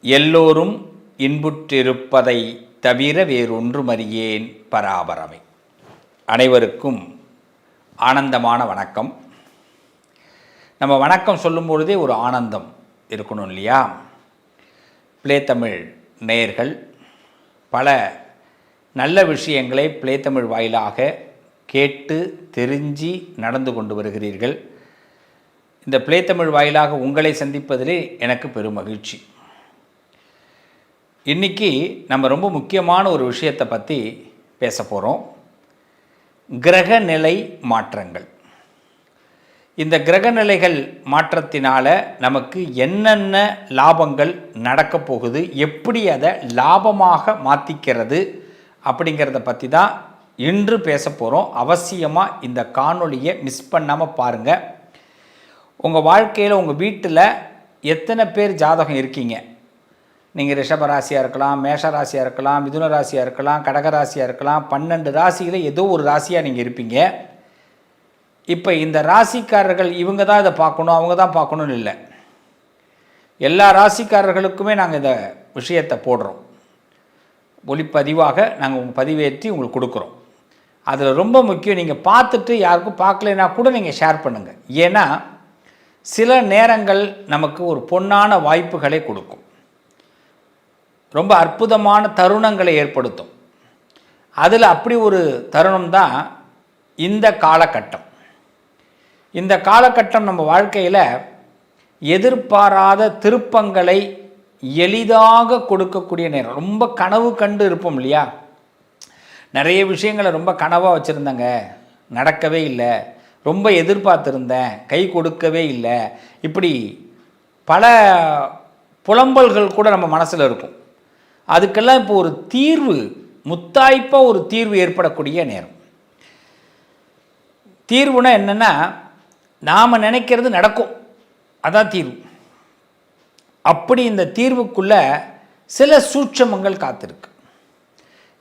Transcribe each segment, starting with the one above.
எல்லோரும் இன்புற்றிருப்பதை தவிர வேறொன்றுமறியேன் பராபரமே. அனைவருக்கும் ஆனந்தமான வணக்கம். நம்ம வணக்கம் சொல்லும் பொழுதே ஒரு ஆனந்தம் இருக்கணும் இல்லையா? பிளே தமிழ் நேயர்கள் பல நல்ல விஷயங்களை பிளே தமிழ் வாயிலாக கேட்டு தெரிஞ்சு நடந்து கொண்டு வருகிறீர்கள். இந்த பிளே தமிழ் வாயிலாக உங்களை சந்திப்பதிலே எனக்கு பெரும் மகிழ்ச்சி. இன்றைக்கி நம்ம ரொம்ப முக்கியமான ஒரு விஷயத்தை பற்றி பேச போகிறோம். கிரகநிலை மாற்றங்கள். இந்த கிரகநிலைகள் மாற்றத்தினால நமக்கு என்னென்ன லாபங்கள் நடக்க போகுது, எப்படி அதை லாபமாக மாற்றிக்கிறது அப்படிங்கிறத பற்றி தான் இன்று பேச போகிறோம். அவசியமாக இந்த காணொளியை மிஸ் பண்ணாமல் பாருங்கள். உங்கள் வாழ்க்கையில் உங்கள் வீட்டில் எத்தனை பேர் ஜாதகம் இருக்கீங்க? நீங்கள் ரிஷப ராசியாக இருக்கலாம், மேஷ ராசியாக இருக்கலாம், மிதுன ராசியாக இருக்கலாம், கடக ராசியாக இருக்கலாம். 12 ராசியில் ஏதோ ஒரு ராசியாக நீங்கள் இருப்பீங்க. இப்போ இந்த ராசிக்காரர்கள் இவங்க தான் இதை பார்க்கணும், அவங்க தான் பார்க்கணும்னு இல்லை. எல்லா ராசிக்காரர்களுக்குமே நாங்கள் இந்த விஷயத்தை போடுறோம். ஒளிப்பதிவாக நாங்கள் உங்கள் பதிவேற்றி உங்களுக்கு கொடுக்குறோம். அதில் ரொம்ப முக்கியம், நீங்கள் பார்த்துட்டு யாருக்கும் பார்க்கலைன்னா கூட நீங்கள் ஷேர் பண்ணுங்கள். ஏன்னா சில நேரங்கள் நமக்கு ஒரு பொன்னான வாய்ப்புகளை கொடுக்கும், ரொம்ப அற்புதமான தருணங்களை ஏற்படுத்தும். அதில் அப்படி ஒரு தருணம் தான் இந்த காலகட்டம். இந்த காலகட்டம் நம்ம வாழ்க்கையில் எதிர்பாராத திருப்பங்களை எளிதாக கொடுக்கக்கூடிய நேரம். ரொம்ப கனவு கண்டு இருப்போம் இல்லையா? நிறைய விஷயங்களை ரொம்ப கனவாக வச்சுருந்தாங்க, நடக்கவே இல்லை. ரொம்ப எதிர்பார்த்துருந்தேன், கை கொடுக்கவே இல்லை. இப்படி பல புலம்பல்கள் கூட நம்ம மனசில் இருக்கும். அதுக்கெல்லாம் இப்போ ஒரு தீர்வு, முத்தாய்ப்பாக ஒரு தீர்வு ஏற்படக்கூடிய நேரம். தீர்வுனா என்னென்னா, நாம் நினைக்கிறது நடக்கும், அதான் தீர்வு. அப்படி இந்த தீர்வுக்குள்ள சில சூட்சமங்கள் காத்திருக்கு.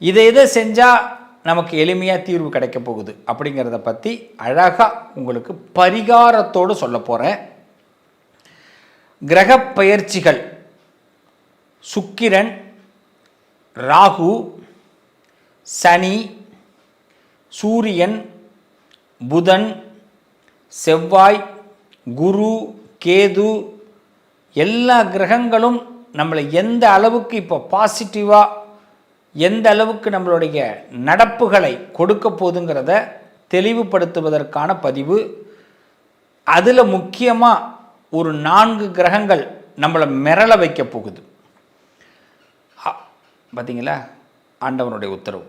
இதை செஞ்சால் நமக்கு எளிமையாக தீர்வு கிடைக்க போகுது அப்படிங்கிறத பற்றி அழகாக உங்களுக்கு பரிகாரத்தோடு சொல்ல போகிறேன். கிரக பயிற்சிகள் சுக்கிரன், ராகு, சனி, சூரியன், புதன், செவ்வாய், குரு, கேது, எல்லா கிரகங்களும் நம்மளை எந்த அளவுக்கு இப்போ பாசிட்டிவாக, எந்த அளவுக்கு நம்மளுடைய நடப்புகளை கொடுக்க போகுதுங்கிறத தெளிவுபடுத்துவதற்கான பதிவு. அதில் முக்கியமாக ஒரு 4 கிரகங்கள் நம்மளை மிரள வைக்க போகுது. பார்த்தீங்களா? ஆண்டவனுடைய உத்தரவு.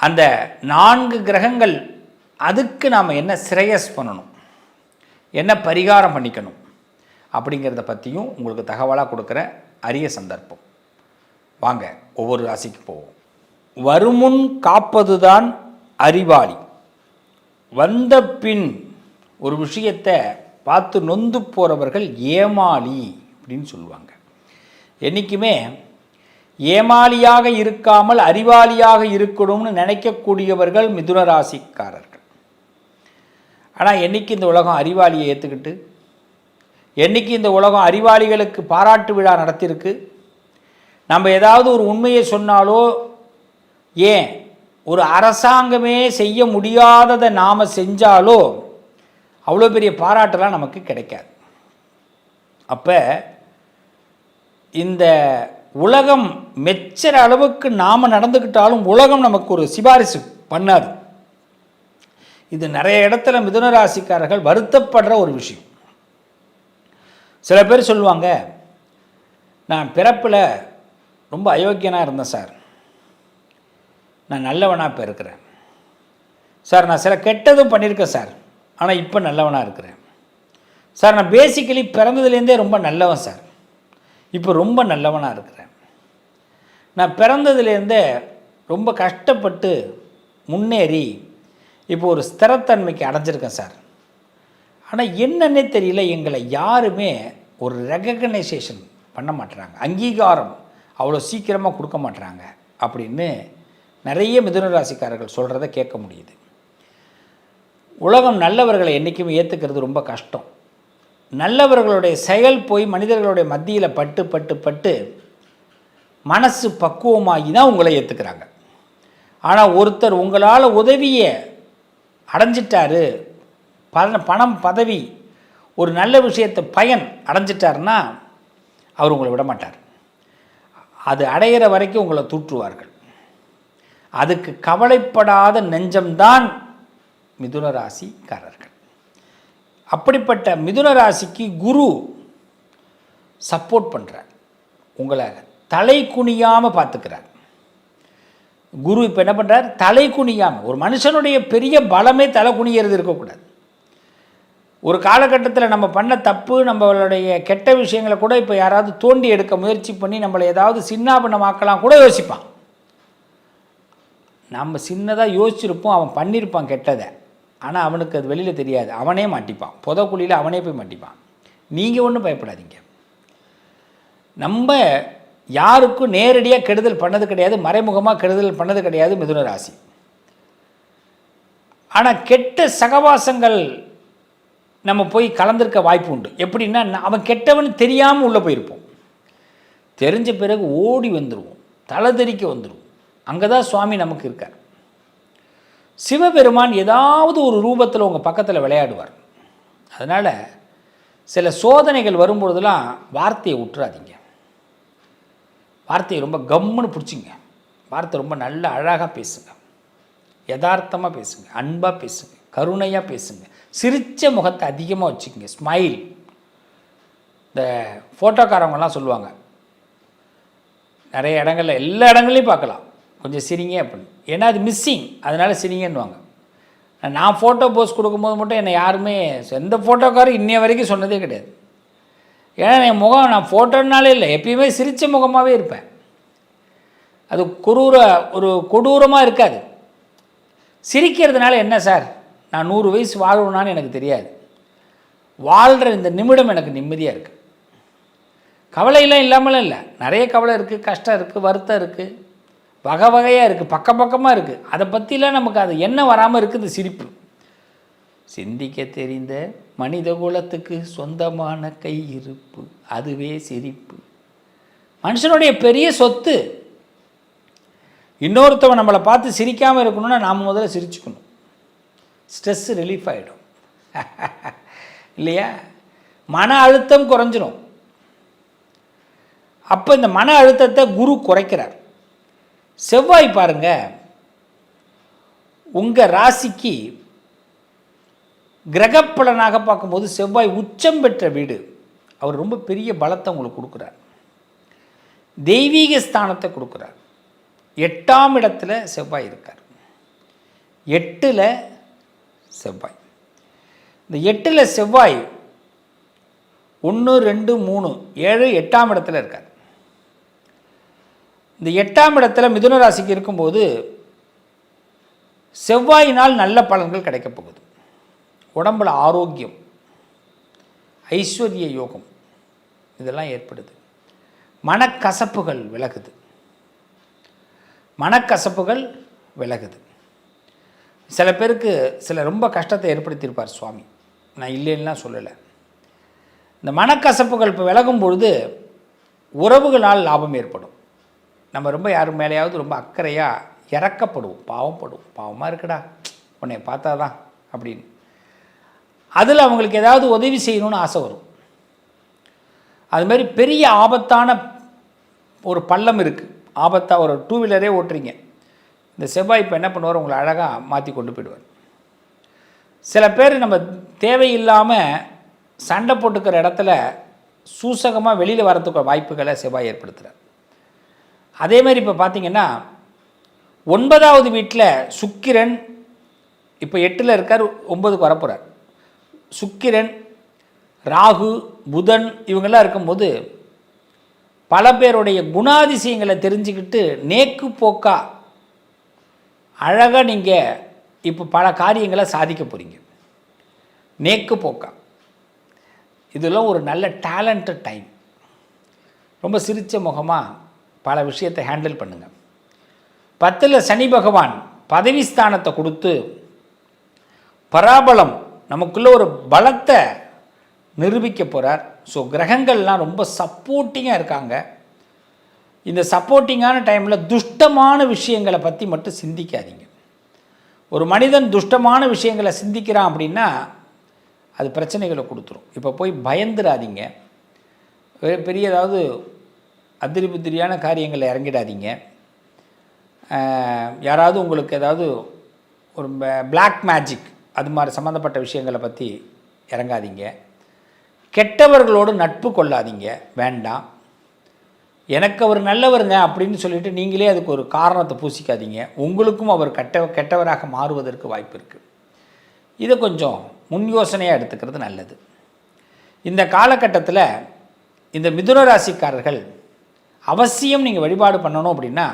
அந்த 4 கிரகங்கள், அதுக்கு நாம் என்ன சிரேயஸ் பண்ணணும், என்ன பரிகாரம் பண்ணிக்கணும் அப்படிங்கிறத பற்றியும் உங்களுக்கு தகவலாக கொடுக்குற அரிய சந்தர்ப்பம். வாங்க ஒவ்வொரு ராசிக்கு போவோம். வருமுன் காப்பதுதான் அறிவாளி. வந்த பின் ஒரு விஷயத்தை பார்த்து நொந்து போகிறவர்கள் ஏமாளி அப்படின்னு சொல்லுவாங்க. என்றைக்குமே ஏமாளியாக இருக்காமல் அறிவாளியாக இருக்கணும்னு நினைக்கக்கூடியவர்கள் மிதுன ராசிக்காரர்கள். ஆனால் என்றைக்கு இந்த உலகம் அறிவாளியை ஏற்றுக்கிட்டு, என்றைக்கு இந்த உலகம் அறிவாளிகளுக்கு பாராட்டு விழா நடத்தியிருக்கு? நம்ம ஏதாவது ஒரு உண்மையை சொன்னாலோ, ஏன் ஒரு அரசாங்கமே செய்ய முடியாததை நாம் செஞ்சாலோ அவ்வளோ பெரிய பாராட்டெல்லாம் நமக்கு கிடைக்காது. அப்போ இந்த உலகம் மெச்சுற அளவுக்கு நாம் நடந்துக்கிட்டாலும் உலகம் நமக்கு ஒரு சிபாரிசு பண்ணாது. இது நிறைய இடத்துல மிதுன ராசிக்காரர்கள் வருத்தப்படுற ஒரு விஷயம். சில பேர் சொல்லுவாங்க, நான் பிறப்பில் ரொம்ப அயோக்கியனாக இருந்தேன் சார், நான் நல்லவனாக இப்போ இருக்கிறேன் சார். நான் சில கெட்டதும் பண்ணியிருக்கேன் சார், ஆனால் இப்போ நல்லவனாக இருக்கிறேன் சார். நான் பேசிக்கலி பிறந்ததுலேருந்தே ரொம்ப நல்லவன் சார், இப்போ ரொம்ப நல்லவனாக இருக்கிறேன். நான் பிறந்ததுலேருந்தே ரொம்ப கஷ்டப்பட்டு முன்னேறி இப்போ ஒரு ஸ்திரத்தன்மைக்கு அடைஞ்சிருக்கேன் சார். ஆனால் என்னன்னே தெரியல, எங்களை யாருமே ஒரு ரெகக்னைசேஷன் பண்ண மாட்டுறாங்க, அங்கீகாரம் அவ்வளோ சீக்கிரமாக கொடுக்க மாட்டுறாங்க அப்படின்னு நிறைய மிதுன ராசிக்காரர்கள் சொல்கிறத கேட்க முடியுது. உலகம் நல்லவர்களை என்றைக்குமே ஏற்றுக்கிறது ரொம்ப கஷ்டம். நல்லவர்களுடைய செயல் போய் மனிதர்களுடைய மத்தியில் பட்டு பட்டு பட்டு மனசு பக்குவமாகி தான் உங்களை ஏற்றுக்கிறாங்க. ஆனால் ஒருத்தர் உங்களால் உதவியை அடைஞ்சிட்டாரு, பணம் பதவி ஒரு நல்ல விஷயத்தை பயன் அடைஞ்சிட்டாருன்னா அவர் உங்களை விட மாட்டார். அது அடையிற வரைக்கும் உங்களை தூற்றுவார்கள். அதுக்கு கவலைப்படாத நெஞ்சம்தான் மிதுன ராசிக்காரர்கள். அப்படிப்பட்ட மிதுன ராசிக்கு குரு சப்போர்ட் பண்ணுறார், உங்களை தலை குனியாமல் பார்த்துக்கிறார். குரு இப்போ என்ன பண்ணுறார்? தலை குனியாமல். ஒரு மனுஷனுடைய பெரிய பலமே தலை குனிகிறது இருக்கக்கூடாது. ஒரு காலகட்டத்தில் நம்ம பண்ண தப்பு, நம்மளுடைய கெட்ட விஷயங்களை கூட இப்போ யாராவது தோண்டி எடுக்க முயற்சி பண்ணி நம்மளை ஏதாவது சின்னாபின்னமாக்கலாம் கூட யோசிப்பான். நம்ம சின்னதாக யோசிச்சிருப்போம், அவன் பண்ணியிருப்பான் கெட்டதை, ஆனால் அவனுக்கு அது வெளியில் தெரியாது. அவனே மாட்டிப்பான், புதக்குழியில் அவனே போய் மாட்டிப்பான். நீங்கள் ஒன்றும் பயப்படாதீங்க. நம்ம யாருக்கும் நேரடியாக கெடுதல் பண்ணது கிடையாது, மறைமுகமாக கெடுதல் பண்ணது கிடையாது மிதுன ராசி. ஆனால் கெட்ட சகவாசங்கள் நம்ம போய் கலந்திருக்க வாய்ப்பு உண்டு. எப்படின்னா, அவன் கெட்டவன் தெரியாமல் உள்ளே போயிருப்போம், தெரிஞ்ச பிறகு ஓடி வந்துடுவோம், தலை தெறிக்க வந்துடுவோம். அங்கே தான் சுவாமி நமக்கு இருக்கார். சிவபெருமான் ஏதாவது ஒரு ரூபத்தில் உங்கள் பக்கத்தில் விளையாடுவார். அதனால் சில சோதனைகள் வரும்பொழுதெல்லாம் வார்த்தையை விட்டுறாதீங்க. வார்த்தையை ரொம்ப கம்முன்னு பிடிச்சிங்க. வார்த்தை ரொம்ப நல்ல அழகாக பேசுங்க, யதார்த்தமாக பேசுங்க, அன்பாக பேசுங்க, கருணையாக பேசுங்க, சிரித்த முகத்தை அதிகமாக வச்சுக்கோங்க, ஸ்மைல். இந்த ஃபோட்டோக்காரவங்கெல்லாம் சொல்லுவாங்க, நிறைய இடங்களில் எல்லா இடங்கள்லையும் பார்க்கலாம், கொஞ்சம் சிரிங்க அப்படின்னு. ஏன்னா அது மிஸ்ஸிங், அதனால் சிரிங்கன்னுவாங்க. நான் ஃபோட்டோ போஸ்ட் கொடுக்கும்போது மட்டும் என்னை யாருமே, எந்த ஃபோட்டோக்காரும் இன்னைய வரைக்கும் சொன்னதே கிடையாது. ஏன்னா என் முகம், நான் ஃபோட்டோனாலே இல்லை, எப்பயுமே சிரித்த முகமாகவே இருப்பேன். அது ஒரு கொடூரமாக இருக்காது. சிரிக்கிறதுனால என்ன சார், நான் 100 வயசு வாழணும்னான்னு எனக்கு தெரியாது. வாழ்கிற இந்த நிமிடம் எனக்கு நிம்மதியாக இருக்குது. கவலையெல்லாம் இல்லாமலாம் இல்லை, நிறைய கவலை இருக்குது, கஷ்டம் இருக்குது, வருத்தம் இருக்குது, வகை வகையாக இருக்குது, பக்கமாக இருக்குது. அதை பற்றிலாம் நமக்கு அது என்ன வராமல் இருக்குது, சிரிப்பு. சிந்திக்க தெரிந்த மனித குலத்துக்கு சொந்தமான கை இருப்பு, அதுவே சிரிப்பு. மனுஷனுடைய பெரிய சொத்து. இன்னொருத்தவன் நம்மளை பார்த்து சிரிக்காமல் இருக்கணும்னா நாம் முதல்ல சிரிச்சுக்கணும். ஸ்ட்ரெஸ் ரிலீஃப் ஆகிடும் இல்லையா? மன அழுத்தம் குறைஞ்சிரும். அப்போ இந்த மன அழுத்தத்தை குரு குறைக்கிறார். செவ்வாய் பாருங்க, உங்கள் ராசிக்கு கிரகப்பலனாக பார்க்கும்போது செவ்வாய் உச்சம் பெற்ற வீடு. அவர் ரொம்ப பெரிய பலத்தை உங்களுக்கு கொடுக்குறார், தெய்வீக ஸ்தானத்தை கொடுக்குறார். 8ஆம் இடத்துல செவ்வாய் இருக்கார். 8ல் செவ்வாய். இந்த 8ல் செவ்வாய் 1 2 3 7 8ஆம் இடத்துல இருக்கார். இந்த 8ஆம் இடத்துல மிதுன ராசிக்கு இருக்கும்போது செவ்வாயினால் நல்ல பலன்கள் கிடைக்கப் போகுது. உடம்புல ஆரோக்கியம், ஐஸ்வர்ய யோகம் இதெல்லாம் ஏற்படுது. மனக்கசப்புகள் விலகுது. சில பேருக்கு ரொம்ப கஷ்டத்தை ஏற்படுத்தியிருப்பார் சுவாமி, நான் இல்லைன்னா சொல்லலை. இந்த மனக்கசப்புகள் இப்போ விலகும் பொழுது உறவுகளால் லாபம் ஏற்படும். நம்ம ரொம்ப யாரும் மேலேயாவது ரொம்ப அக்கறையாக இறக்கப்படுவோம், பாவமாக இருக்குடா உன்னை பார்த்தா தான் அப்படின்னு. அதில் அவங்களுக்கு ஏதாவது உதவி செய்யணும்னு ஆசை வரும். அதுமாரி பெரிய ஆபத்தான ஒரு பள்ளம் இருக்குது, ஆபத்தாக ஒரு 2 வீலரே ஓட்டுறீங்க, இந்த செவ்வாய் இப்போ என்ன பண்ணுவார், உங்களை அழகாக மாற்றி கொண்டு போயிடுவார். சில பேர் நம்ம தேவையில்லாமல் சண்டை போட்டுக்கிற இடத்துல சூசகமாக வெளியில் வரத்துக்கு வாய்ப்புகளை செவ்வாய் ஏற்படுத்துகிறார். அதேமாதிரி இப்போ பார்த்திங்கன்னா 9வது வீட்டில் சுக்கிரன் இப்போ 8ல் இருக்கார், 9க்கு வரப்போகிறார். சுக்கிரன், ராகு, புதன் இவங்கெல்லாம் இருக்கும்போது பல பேருடைய குணாதிசயங்களை தெரிஞ்சுக்கிட்டு நேக்கு போக்கா அழகாக நீங்கள் இப்போ பல காரியங்களை சாதிக்க போகிறீங்க. நேக்கு போக்கா இதெல்லாம் ஒரு நல்ல டேலண்டட் டைம். ரொம்ப சிரித்த முகமாக பல விஷயத்தை ஹேண்டில் பண்ணுங்கள். 10ல் சனி பகவான் பதவி ஸ்தானத்தை கொடுத்து பராபலம், நமக்குள்ளே ஒரு பலத்தை நிரூபிக்க போகிறார். ஸோ கிரகங்கள்லாம் ரொம்ப சப்போர்ட்டிங்காக இருக்காங்க. இந்த சப்போர்ட்டிங்கான டைமில் துஷ்டமான விஷயங்களை பற்றி மட்டும் சிந்திக்காதீங்க. ஒரு மனிதன் துஷ்டமான விஷயங்களை சிந்திக்கிறான் அப்படின்னா அது பிரச்சனைகளை கொடுத்துரும். இப்போ போய் பயந்துடாதீங்க. பெரிய ஏதாவது அதிரி புத்திரியான காரியங்களில் இறங்கிடாதீங்க. யாராவது உங்களுக்கு ஏதாவது ஒரு பிளாக் மேஜிக் அது மாதிரி சம்மந்தப்பட்ட விஷயங்களை பற்றி இறங்காதீங்க. கெட்டவர்களோடு நட்பு கொள்ளாதீங்க, வேண்டாம். எனக்கு அவர் நல்லவருங்க அப்படின்னு சொல்லிட்டு நீங்களே அதுக்கு ஒரு காரணத்தை பூசிக்காதீங்க. உங்களுக்கும் அவர் கெட்டவராக மாறுவதற்கு வாய்ப்பு இருக்குது. இதை கொஞ்சம் முன் யோசனையாக எடுத்துக்கிறது நல்லது. இந்த காலகட்டத்தில் இந்த மிதுன ராசிக்காரர்கள் அவசியம் நீங்கள் வழிபாடு பண்ணணும் அப்படின்னா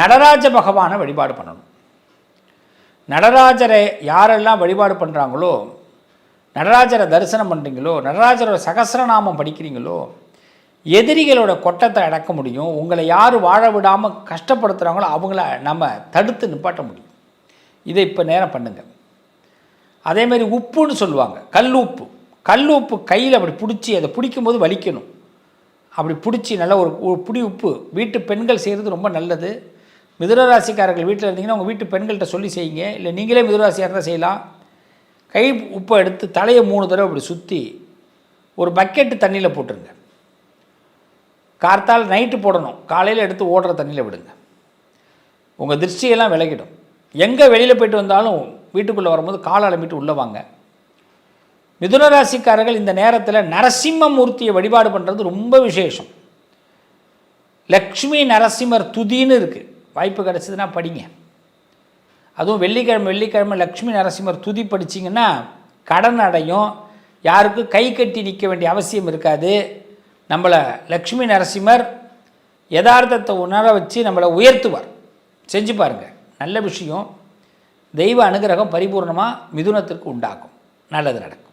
நடராஜ பகவானை வழிபாடு பண்ணணும். நடராஜரை யாரெல்லாம் வழிபாடு பண்ணுறாங்களோ, நடராஜரை தரிசனம் பண்ணுறீங்களோ, நடராஜரோட சகஸ்ரநாமம் படிக்கிறீங்களோ, எதிரிகளோட கொட்டத்தை அடக்க முடியும். உங்களை யார் வாழ விடாமல் கஷ்டப்படுத்துகிறாங்களோ அவங்கள நம்ம தடுத்து நிப்பாட்ட முடியும். இதை இப்போ நேரம் பண்ணுங்கள். அதேமாதிரி உப்புன்னு சொல்லுவாங்க, கல் உப்பு. கல் உப்பு கையில் அப்படி பிடிச்சி அதை பிடிக்கும்போது வலிக்கணும். அப்படி பிடிச்சி நல்லா ஒரு பிடி உப்பு வீட்டு பெண்கள் செய்கிறது ரொம்ப நல்லது. மிதுனராசிக்காரர்கள் வீட்டில் இருந்தீங்கன்னா உங்கள் வீட்டு பெண்கள்கிட்ட சொல்லி செய்யுங்க. இல்லை நீங்களே மிதுனராசியாக இருந்தால் செய்யலாம். கை உப்பை எடுத்து தலையை 3 தடவை அப்படி சுற்றி ஒரு பக்கெட்டு தண்ணியில் போட்டுருங்க. கார்த்தால் நைட்டு போடணும், காலையில் எடுத்து ஓடுற தண்ணியில் விடுங்க. உங்கள் திருஷ்டியெல்லாம் விலகிடும். எங்கே வெளியில் போய்ட்டு வந்தாலும் வீட்டுக்குள்ளே வரும்போது காலை அலம்பிட்டு உள்ளே வாங்க. மிதுனராசிக்காரர்கள் இந்த நேரத்தில் நரசிம்மமூர்த்தியை வழிபாடு பண்ணுறது ரொம்ப விசேஷம். லக்ஷ்மி நரசிம்மர் துதின்னு இருக்குது. வாய்ப்பு கிடச்சிதுன்னா படிங்க. அதுவும் வெள்ளிக்கிழமை லக்ஷ்மி நரசிம்மர் துதி படிச்சிங்கன்னா கடன் அடையும். யாருக்கும் கை கட்டி நிற்க வேண்டிய அவசியம் இருக்காது. நம்மளை லக்ஷ்மி நரசிம்மர் யதார்த்தத்தை உணர வச்சு நம்மளை உயர்த்துவார். செஞ்சு பாருங்கள், நல்ல விஷயம். தெய்வ அனுகிரகம் பரிபூர்ணமாக மிதுனத்திற்கு உண்டாகும். நல்லது நடக்கும்.